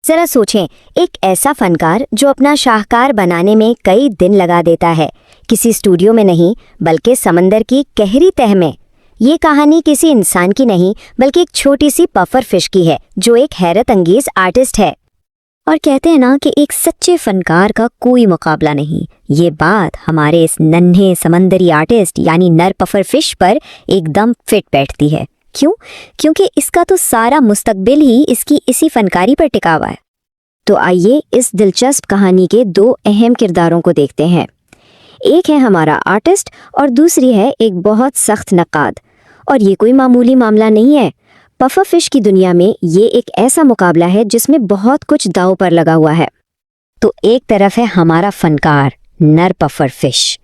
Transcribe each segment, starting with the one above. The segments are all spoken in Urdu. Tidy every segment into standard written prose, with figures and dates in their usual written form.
ذرا سوچیں، ایک ایسا فنکار جو اپنا شاہکار بنانے میں کئی دن لگا دیتا ہے، کسی اسٹوڈیو میں نہیں بلکہ سمندر کی گہری تہہ میں۔ یہ کہانی کسی انسان کی نہیں بلکہ ایک چھوٹی سی پفر فش کی ہے جو ایک حیرت انگیز آرٹسٹ ہے۔ اور کہتے ہیں نا کہ ایک سچے فنکار کا کوئی مقابلہ نہیں۔ یہ بات ہمارے اس ننھے سمندری آرٹسٹ یعنی نر پفر فش پر ایک دم فٹ بیٹھتی ہے۔ کیوں؟ کیونکہ اس کا تو سارا مستقبل ہی اس کی اسی فنکاری پر ٹکا ہوا ہے۔ تو آئیے اس دلچسپ کہانی کے دو اہم کرداروں کو دیکھتے ہیں۔ ایک ہے ہمارا آرٹسٹ اور دوسری ہے ایک بہت سخت نقاد۔ اور یہ کوئی معمولی معاملہ نہیں ہے۔ پفر فش کی دنیا میں یہ ایک ایسا مقابلہ ہے جس میں بہت کچھ داؤ پر لگا ہوا ہے۔ تو ایک طرف ہے ہمارا فنکار نر پفر فش۔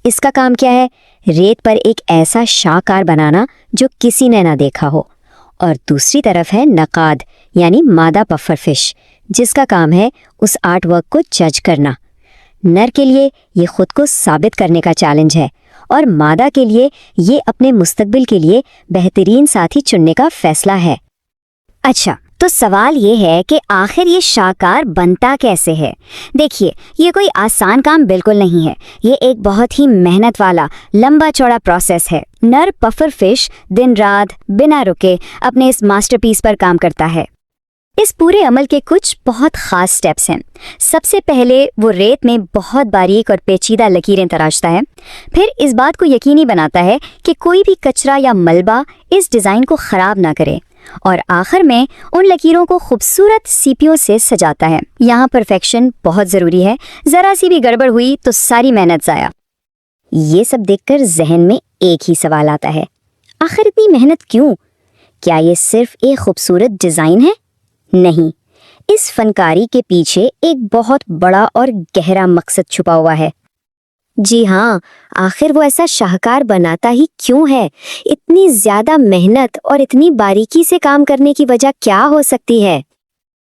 اس کا کام کیا ہے؟ ریت پر ایک ایسا شاہکار بنانا جو کسی نے نہ دیکھا ہو۔ اور دوسری طرف ہے نقاد یعنی مادہ پفر فش، جس کا کام ہے اس آرٹ ورک کو جج کرنا۔ نر کے لیے یہ خود کو ثابت کرنے کا چیلنج ہے اور مادہ کے لیے یہ اپنے مستقبل کے لیے بہترین ساتھی چننے کا فیصلہ ہے۔ اچھا، تو سوال یہ ہے کہ آخر یہ شاہکار بنتا کیسے ہے؟ دیکھیے، یہ کوئی آسان کام بالکل نہیں ہے۔ یہ ایک بہت ہی محنت والا لمبا چوڑا پروسیس ہے۔ نر پفر فش دن رات بنا رکے اپنے اس ماسٹر پیس پر کام کرتا ہے۔ اس پورے عمل کے کچھ بہت خاص سٹیپس ہیں۔ سب سے پہلے وہ ریت میں بہت باریک اور پیچیدہ لکیریں تراشتا ہے، پھر اس بات کو یقینی بناتا ہے کہ کوئی بھی کچرا یا ملبہ اس ڈیزائن کو خراب نہ کرے، اور آخر میں ان لکیروں کو خوبصورت سیپیوں سے سجاتا ہے۔ یہاں پرفیکشن بہت ضروری ہے، ذرا سی بھی گڑبڑ ہوئی تو ساری محنت ضائع۔ یہ سب دیکھ کر ذہن میں ایک ہی سوال آتا ہے، آخر اتنی محنت کیوں؟ کیا یہ صرف ایک خوبصورت ڈیزائن ہے؟ نہیں، اس فنکاری کے پیچھے ایک بہت بڑا اور گہرا مقصد چھپا ہوا ہے۔ جی ہاں، آخر وہ ایسا شاہکار بناتا ہی کیوں ہے؟ اتنی زیادہ محنت اور اتنی باریکی سے کام کرنے کی وجہ کیا ہو سکتی ہے؟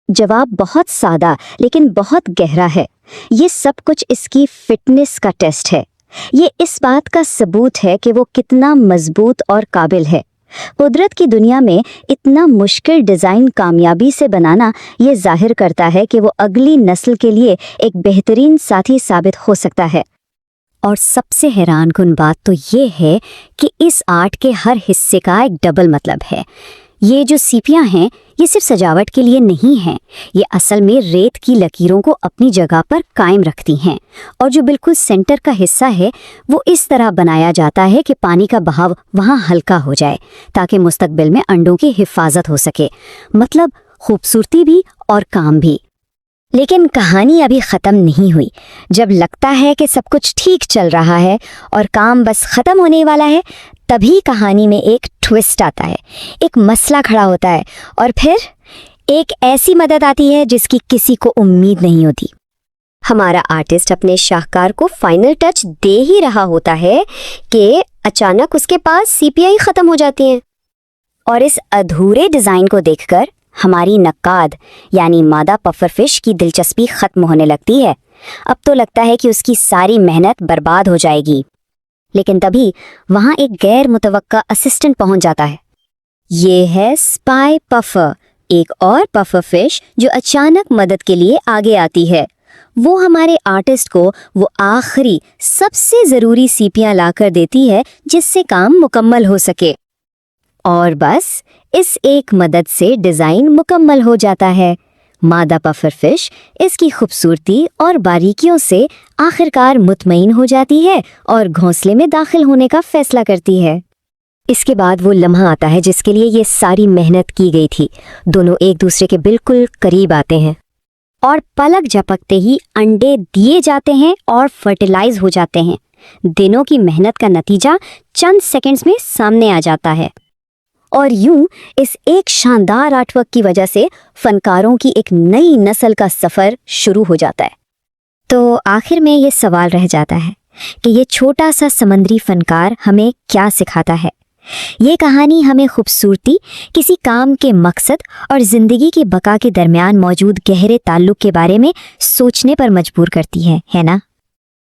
جواب بہت سادہ لیکن بہت گہرا ہے۔ یہ سب کچھ اس کی فٹنس کا ٹیسٹ ہے۔ یہ اس بات کا ثبوت ہے کہ وہ کتنا مضبوط اور قابل ہے۔ قدرت کی دنیا میں اتنا مشکل ڈیزائن کامیابی سے بنانا یہ ظاہر کرتا ہے کہ وہ اگلی نسل کے لیے ایک بہترین ساتھی ثابت ہو سکتا ہے۔ اور سب سے حیران کن بات تو یہ ہے کہ اس آرٹ کے ہر حصے کا ایک ڈبل مطلب ہے۔ یہ جو سیپیاں ہیں یہ صرف سجاوٹ کے لیے نہیں ہیں، یہ اصل میں ریت کی لکیروں کو اپنی جگہ پر قائم رکھتی ہیں، اور جو بالکل سینٹر کا حصہ ہے وہ اس طرح بنایا جاتا ہے کہ پانی کا بہاؤ وہاں ہلکا ہو جائے تاکہ مستقبل میں انڈوں کی حفاظت ہو سکے۔ مطلب خوبصورتی بھی اور کام بھی۔ لیکن کہانی ابھی ختم نہیں ہوئی۔ جب لگتا ہے کہ سب کچھ ٹھیک چل رہا ہے اور کام بس ختم ہونے والا ہے، تبھی کہانی میں ایک ٹوسٹ آتا ہے، ایک مسئلہ کھڑا ہوتا ہے، اور پھر ایک ایسی مدد آتی ہے جس کی کسی کو امید نہیں ہوتی۔ ہمارا آرٹسٹ اپنے شاہکار کو فائنل ٹچ دے ہی رہا ہوتا ہے کہ اچانک اس کے پاس سیپیاں ہی ختم ہو جاتی ہیں، اور اس ادھورے ڈیزائن کو دیکھ کر ہماری نقاد یعنی مادہ پفر فش کی دلچسپی ختم ہونے لگتی ہے۔ اب تو لگتا ہے کہ اس کی ساری محنت برباد ہو جائے گی، لیکن تبھی وہاں ایک غیر متوقع اسسٹنٹ پہنچ جاتا ہے۔ یہ ہے اسپائی پفر، ایک اور پفر فش جو اچانک مدد کے لیے آگے آتی ہے۔ وہ ہمارے آرٹسٹ کو وہ آخری سب سے ضروری سیپیاں لا کر دیتی ہے جس سے کام مکمل ہو سکے، اور بس اس ایک مدد سے ڈیزائن مکمل ہو جاتا ہے۔ مادہ پفر فش اس کی خوبصورتی اور باریکیوں سے آخرکار مطمئن ہو جاتی ہے اور گھونسلے میں داخل ہونے کا فیصلہ کرتی ہے۔ اس کے بعد وہ لمحہ آتا ہے جس کے لیے یہ ساری محنت کی گئی تھی۔ دونوں ایک دوسرے کے بالکل قریب آتے ہیں، اور پلک جھپکتے ہی انڈے دیے جاتے ہیں اور فرٹیلائز ہو جاتے ہیں۔ دنوں کی محنت کا نتیجہ چند سیکنڈز میں سامنے آ جاتا ہے، اور یوں اس ایک شاندار آرٹ ورک کی وجہ سے فنکاروں کی ایک نئی نسل کا سفر شروع ہو جاتا ہے۔ تو آخر میں یہ سوال رہ جاتا ہے کہ یہ چھوٹا سا سمندری فنکار ہمیں کیا سکھاتا ہے؟ یہ کہانی ہمیں خوبصورتی، کسی کام کے مقصد اور زندگی کی بقا کے درمیان موجود گہرے تعلق کے بارے میں سوچنے پر مجبور کرتی ہے نا؟